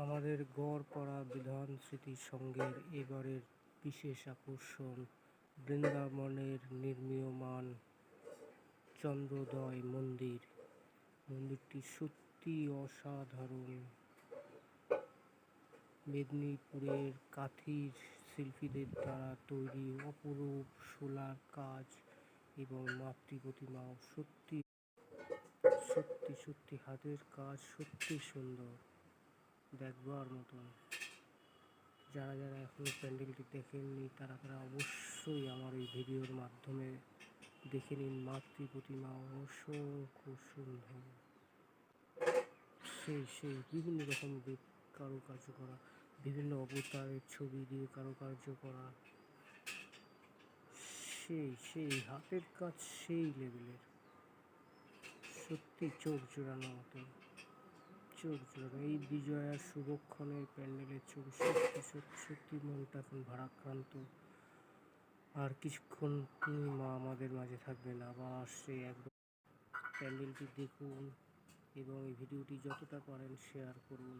আমাদের গড়পাড়া বিধান স্মৃতি সংঘের এবারের বিশেষ আকর্ষণ বৃন্দাবনের নির্মীয়মান চন্দ্রোদয় মন্দির। মন্দিরটি সত্যি অসাধারণ। মেদিনীপুরের কাঠির শিল্পীদের দ্বারা তৈরি অপরূপ শোলার কাজ এবং মাতৃ প্রতিমাও সত্যি সত্যি হাতের কাজ, সত্যি সুন্দর, দেখবার মতন। যারা এখনো প্যান্ডেলটি দেখেননি তারা অবশ্যই আমার এই ভিডিওর মাধ্যমে দেখে নিন। মাতৃ প্রতিমা অসংখ্য সুন্দর, সেই বিভিন্ন রকম কারুকার্য করা, বিভিন্ন অবতারের ছবি দিয়ে কারুকার্য করা, সেই হাতের কাজ সেই লেভেলের, সত্যি চোখ জোড়ানো মতো। এই বিজয়ার শুভক্ষণের প্যান্ডেলের ছবি সত্যি মনটা এখন ভারাক্রান্ত। আর কিছুক্ষণ মা আমাদের মাঝে থাকবেন, আবার আসছে একদম। প্যান্ডেলটি দেখুন এবং এই ভিডিওটি যতটা পারেন শেয়ার করুন।